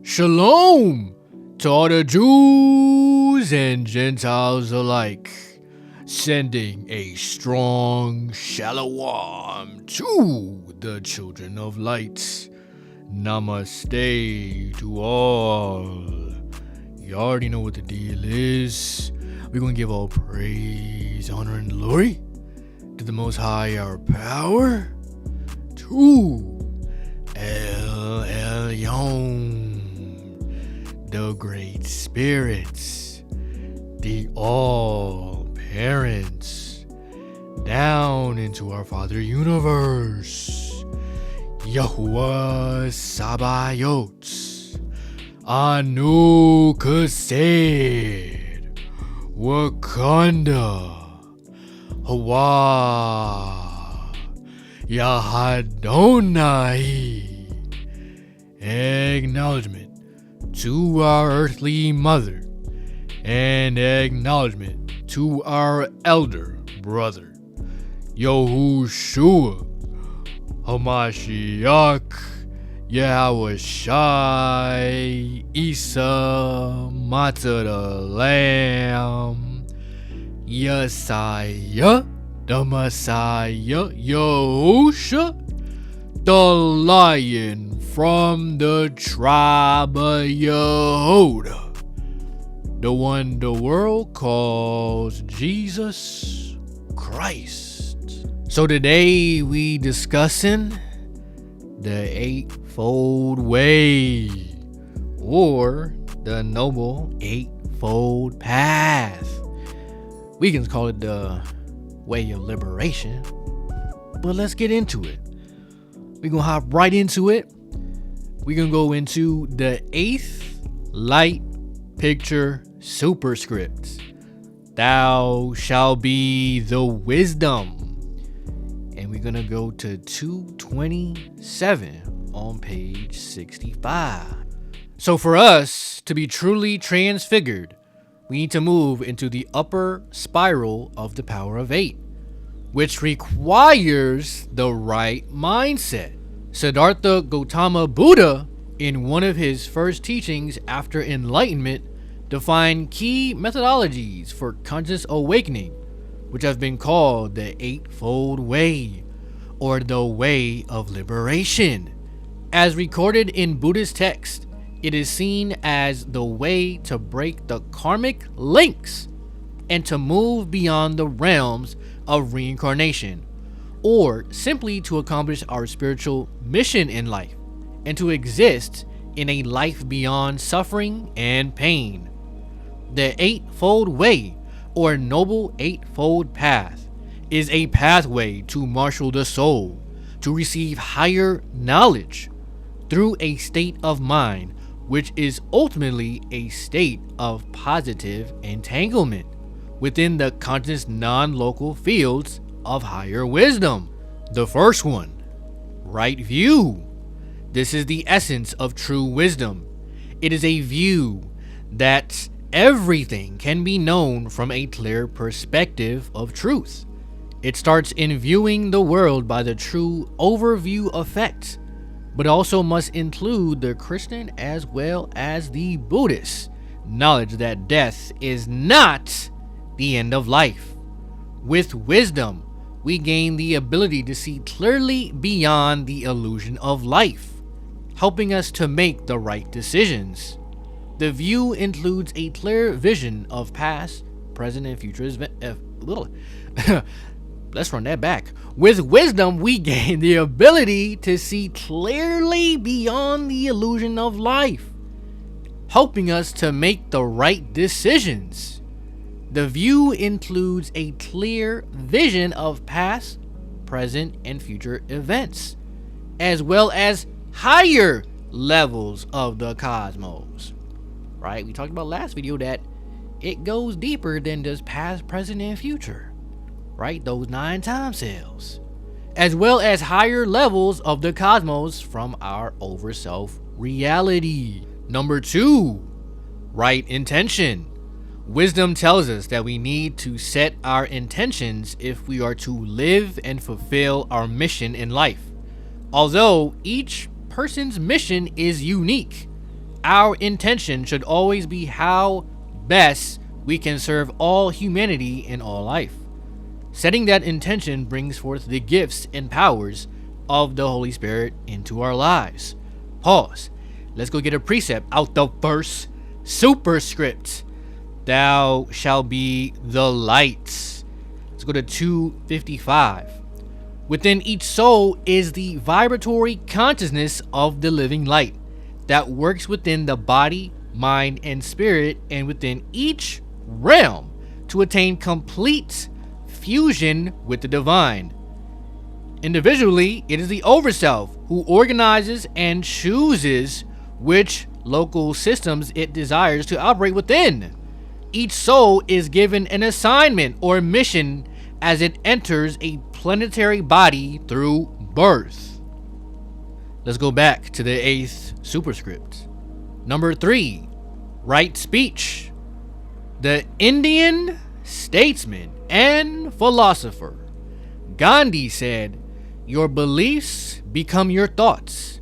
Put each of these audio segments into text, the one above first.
Shalom to all the Jews and Gentiles alike, sending a strong Shalom to the children of light. Namaste to all. You already know what the deal is. We're going to give all praise, honor, and glory to the Most High, our power, to 𝐁𝐨𝐬𝐬, the Great Spirits, the All Parents, down into our Father Universe, Yahuwah Sabaoth, Anu Kased, Wakanda, Hawa, Yahadonai. Acknowledgement to our earthly mother, and acknowledgement to our elder brother, Yahushua HaMashiach, 𝐷𝐢𝐻𝐸 Isa, Matzah the Lamb, Yesiah the Messiah, Yahusha, the Lion from the tribe of Yehuda, the one the world calls Jesus Christ. So today we discussing the Eightfold Way, or the Noble Eightfold Path. We can call it the Way of Liberation, but let's get into it. We're gonna hop right into it. We're gonna go into the 8th light picture superscript. Thou shalt be the wisdom. And we're gonna go to 227 on page 65. So for us to be truly transfigured, we need to move into the upper spiral of the power of 8, which requires the right mindset. Siddhartha Gautama Buddha, in one of his first teachings after enlightenment, defined key methodologies for conscious awakening, which have been called the Eightfold Way, or the Way of Liberation. As recorded in Buddhist text, it is seen as the way to break the karmic links and to move beyond the realms of reincarnation, or simply to accomplish our spiritual mission in life and to exist in a life beyond suffering and pain. The Eightfold Way, or Noble Eightfold Path, is a pathway to marshal the soul to receive higher knowledge through a state of mind which is ultimately a state of positive entanglement within the conscious non-local fields of higher wisdom. The first one, right view. This is the essence of true wisdom. It is a view that everything can be known from a clear perspective of truth. It starts in viewing the world by the true overview effect, but also must include the Christian as well as the Buddhist knowledge that death is not the end of life. With wisdom, we gain the ability to see clearly beyond the illusion of life, helping us to make the right decisions. The view includes a clear vision of past, present, and future Let's run that back. With wisdom, we gain the ability to see clearly beyond the illusion of life, helping us to make the right decisions. The view includes a clear vision of past, present, and future events, as well as higher levels of the cosmos. Right? We talked about last video that it goes deeper than just past, present, and future. Right? Those 9 time cells, as well as higher levels of the cosmos from our overself reality. Number 2, right intention. Wisdom tells us that we need to set our intentions if we are to live and fulfill our mission in life. Although each person's mission is unique, our intention should always be how best we can serve all humanity in all life. Setting that intention brings forth the gifts and powers of the Holy Spirit into our lives. Pause. Let's go get a precept out the first superscript. Thou shalt be the light. Let's go to 255. Within each soul is the vibratory consciousness of the living light that works within the body, mind, and spirit, and within each realm to attain complete fusion with the divine. Individually, it is the overself who organizes and chooses which local systems it desires to operate within. Each soul is given an assignment or mission as it enters a planetary body through birth. Let's go back to the 8th superscript. Number 3, right speech. The Indian statesman and philosopher Gandhi said, "Your beliefs become your thoughts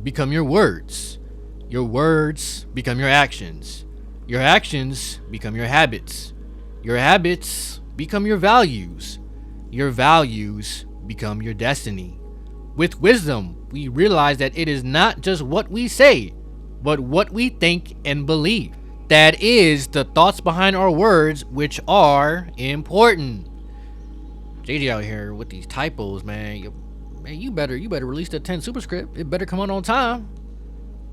become your words become your actions become your habits become your values become your destiny." With wisdom, we realize that it is not just what we say, but what we think and believe. That is the thoughts behind our words, which are important. JJ out here with these typos, man. You better release the 10 superscript. It better come out on time.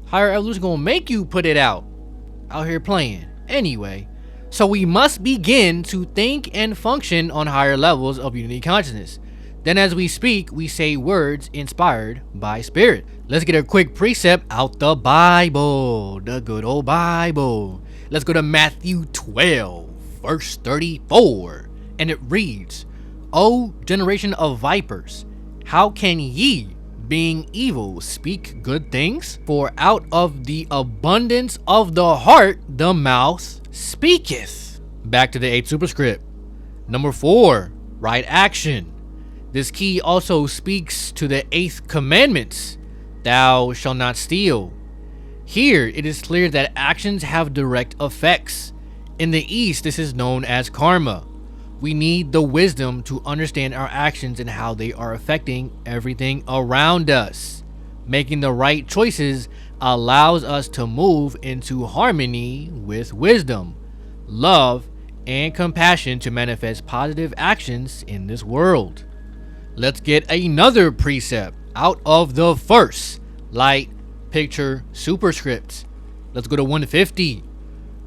Higher evolution gonna make you put it out here playing. Anyway, so we must begin to think and function on higher levels of unity consciousness. Then as we speak, we say words inspired by spirit. Let's get a quick precept out the Bible, the good old Bible. Let's go to Matthew 12, verse 34. And it reads, "O generation of vipers, how can ye, being evil, speak good things? For out of the abundance of the heart, the mouth speaketh." Back to the 8th superscript. Number 4, right action. This key also speaks to the 8th commandment, "Thou shalt not steal." Here, it is clear that actions have direct effects. In the East, this is known as karma. We need the wisdom to understand our actions and how they are affecting everything around us. Making the right choices allows us to move into harmony with wisdom, love, and compassion to manifest positive actions in this world. Let's get another precept out of the first light picture superscript. Let's go to 150.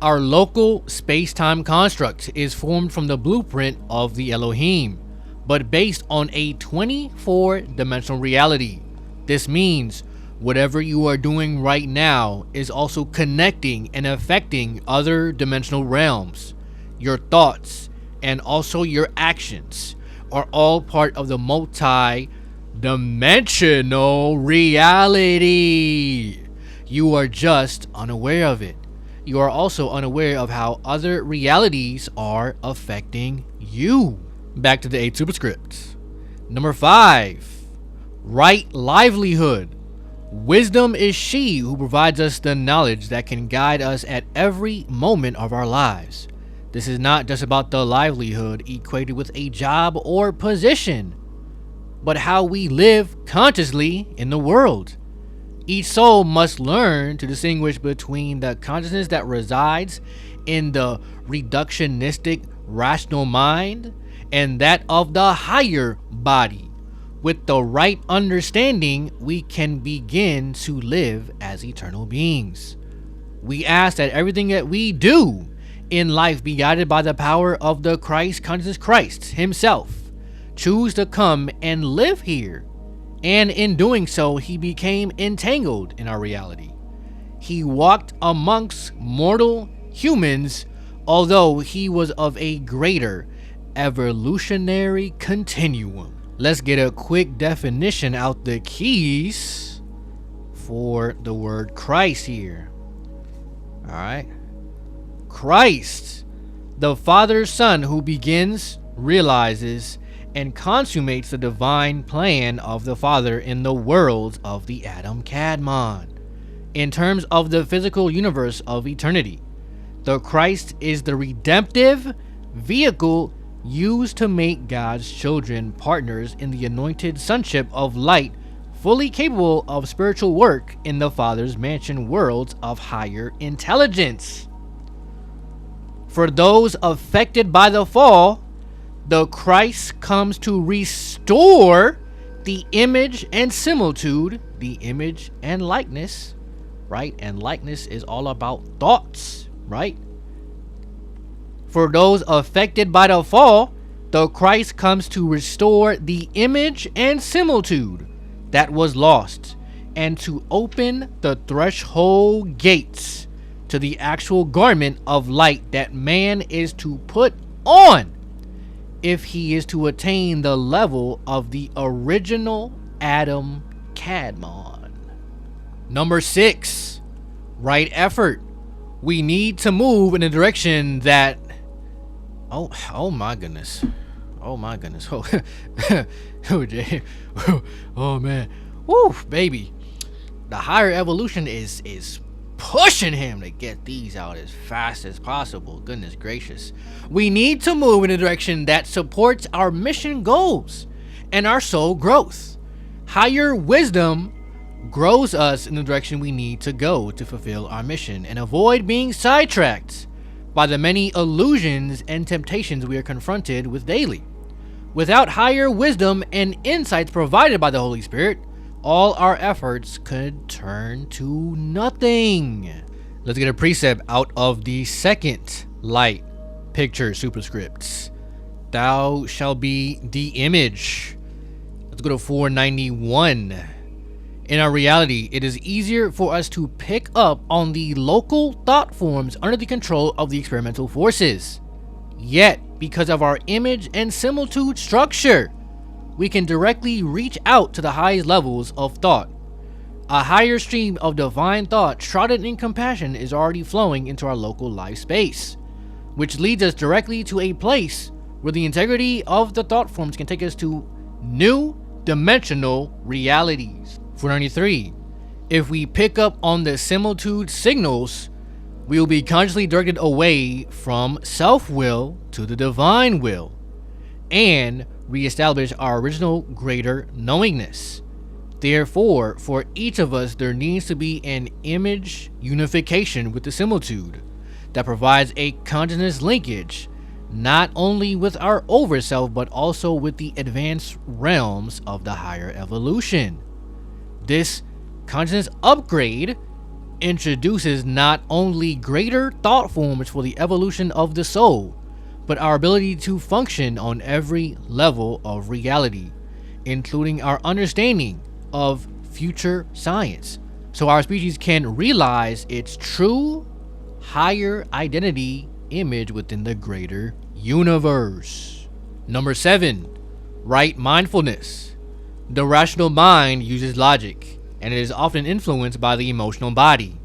Our local space-time construct is formed from the blueprint of the Elohim, but based on a 24-dimensional reality. This means whatever you are doing right now is also connecting and affecting other dimensional realms. Your thoughts and also your actions are all part of the multi-dimensional reality. You are just unaware of it. You are also unaware of how other realities are affecting you. Back to the 8th superscript. Number 5, right livelihood. Wisdom is she who provides us the knowledge that can guide us at every moment of our lives. This is not just about the livelihood equated with a job or position, but how we live consciously in the world. Each soul must learn to distinguish between the consciousness that resides in the reductionistic rational mind and that of the higher body. With the right understanding, we can begin to live as eternal beings. We ask that everything that we do in life be guided by the power of the Christ consciousness, Christ himself. Choose to come and live here. And in doing so, he became entangled in our reality. He walked amongst mortal humans, although he was of a greater evolutionary continuum. Let's get a quick definition out the keys for the word Christ here. All right. Christ, the Father's Son who begins, realizes, and consummates the divine plan of the Father in the worlds of the Adam Kadmon. in terms of the physical universe of eternity. The Christ is the redemptive vehicle used to make God's children partners in the anointed sonship of light, fully capable of spiritual work in the Father's mansion worlds of higher intelligence. For those affected by the fall, the Christ comes to restore the image and similitude, the image and likeness, right? And likeness is all about thoughts, right? For those affected by the fall, the Christ comes to restore the image and similitude that was lost, and to open the threshold gates to the actual garment of light that man is to put on if he is to attain the level of the original Adam Kadmon. Number 6, right effort. We need to move in a direction that oh my goodness. Oh my goodness. Oh, oh man. Woo, baby. The higher evolution is pushing him to get these out as fast as possible. Goodness gracious. We need to move in a direction that supports our mission goals and our soul growth. Higher wisdom grows us in the direction we need to go to fulfill our mission and avoid being sidetracked by the many illusions and temptations we are confronted with daily. Without higher wisdom and insights provided by the Holy Spirit, all our efforts could turn to nothing. Let's get a precept out of the second light picture superscripts. Thou shalt be the image. Let's go to 491. In our reality, it is easier for us to pick up on the local thought forms under the control of the experimental forces. Yet, because of our image and similitude structure, we can directly reach out to the highest levels of thought. A higher stream of divine thought shrouded in compassion is already flowing into our local life space, which leads us directly to a place where the integrity of the thought forms can take us to new dimensional realities. 493. If we pick up on the similitude signals, we will be consciously directed away from self-will to the divine will, and reestablish our original greater knowingness. Therefore, for each of us, there needs to be an image unification with the similitude that provides a consciousness linkage, not only with our overself, but also with the advanced realms of the higher evolution. This consciousness upgrade introduces not only greater thought forms for the evolution of the soul, but our ability to function on every level of reality, including our understanding of future science, so our species can realize its true higher identity image within the greater universe. Number 7, right mindfulness. The rational mind uses logic, and it is often influenced by the emotional body.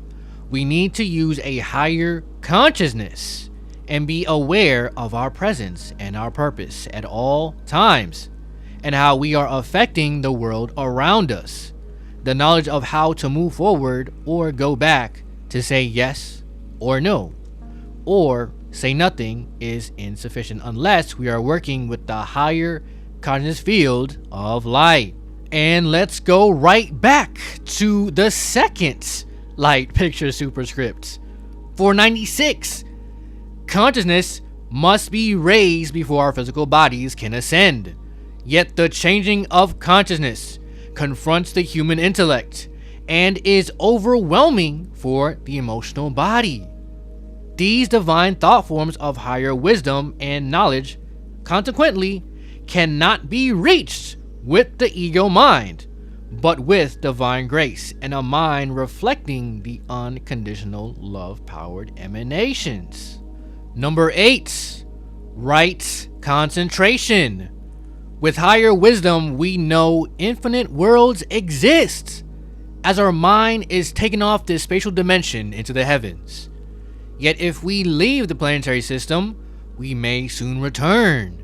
We need to use a higher consciousness and be aware of our presence and our purpose at all times, and how we are affecting the world around us. The knowledge of how to move forward or go back to say yes or no, or say nothing is insufficient unless we are working with the higher conscious field of light. And let's go right back to the second light picture superscript. 496. Consciousness must be raised before our physical bodies can ascend. Yet the changing of consciousness confronts the human intellect and is overwhelming for the emotional body. These divine thought forms of higher wisdom and knowledge, consequently, cannot be reached with the ego mind, but with divine grace and a mind reflecting the unconditional love-powered emanations. Number 8, right concentration. With higher wisdom, we know infinite worlds exist, as our mind is taken off this spatial dimension into the heavens. Yet if we leave the planetary system, we may soon return,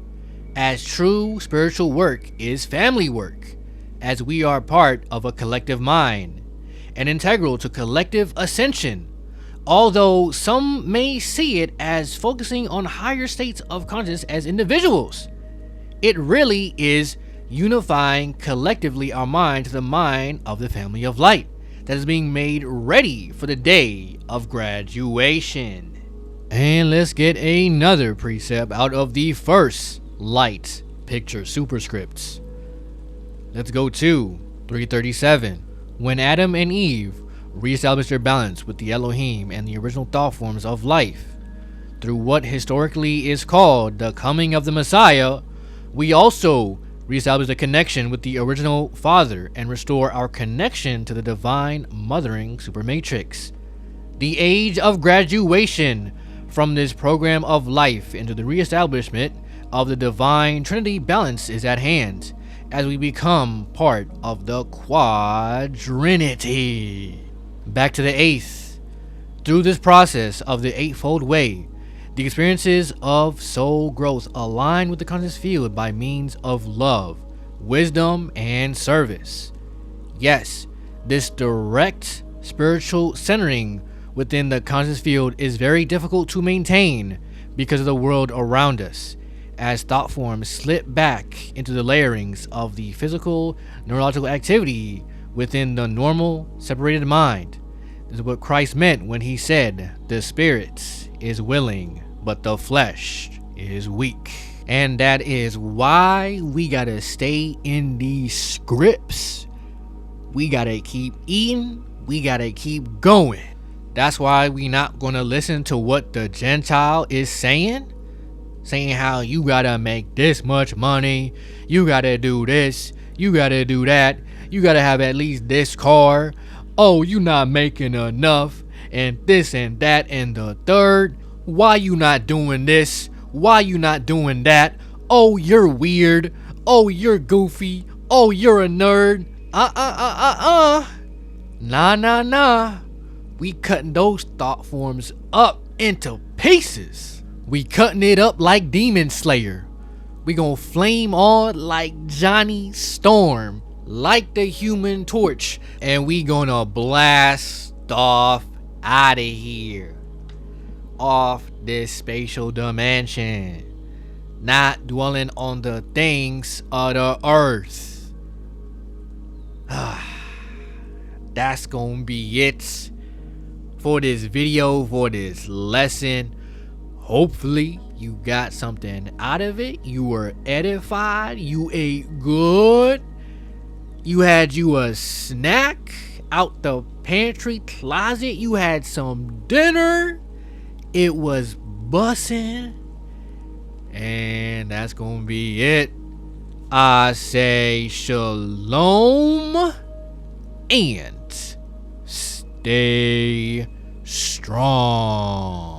as true spiritual work is family work, as we are part of a collective mind, and integral to collective ascension. Although some may see it as focusing on higher states of consciousness as individuals, it really is unifying collectively our mind to the mind of the family of light that is being made ready for the day of graduation. And let's get another precept out of the first light picture superscripts. Let's go to 337. When Adam and Eve reestablished their balance with the Elohim and the original thought forms of life through what historically is called the coming of the Messiah, we also reestablish the connection with the original Father and restore our connection to the divine mothering supermatrix. The age of graduation from this program of life into the reestablishment of the divine Trinity balance is at hand as we become part of the quadrinity. Back to the eighth. Through this process of the eightfold way, the experiences of soul growth align with the conscious field by means of love, wisdom, and service. Yes, this direct spiritual centering within the conscious field is very difficult to maintain because of the world around us, as thought forms slip back into the layerings of the physical neurological activity within the normal separated mind. This is what Christ meant when he said, "The spirit is willing, but the flesh is weak." And that is why we gotta stay in these scripts. We gotta keep eating. We gotta keep going. That's why we not gonna listen to what the Gentile is saying how you gotta make this much money, you gotta do this, you gotta do that, you gotta have at least this car, oh, you not making enough, and this and that and the third, why you not doing this, why you not doing that, oh, you're weird, oh, you're goofy, oh, you're a nerd, nah, we cutting those thought forms up into pieces. We cutting it up like Demon Slayer. We gonna flame on like Johnny Storm, like the Human Torch, and we gonna blast off out of here, off this spatial dimension, not dwelling on the things of the earth. That's gonna be it for this video, for this lesson. Hopefully you got something out of it. You were edified. You ate good. You had you a snack out the pantry closet. You had some dinner. It was bussin'. And that's gonna be it. I say shalom and stay strong.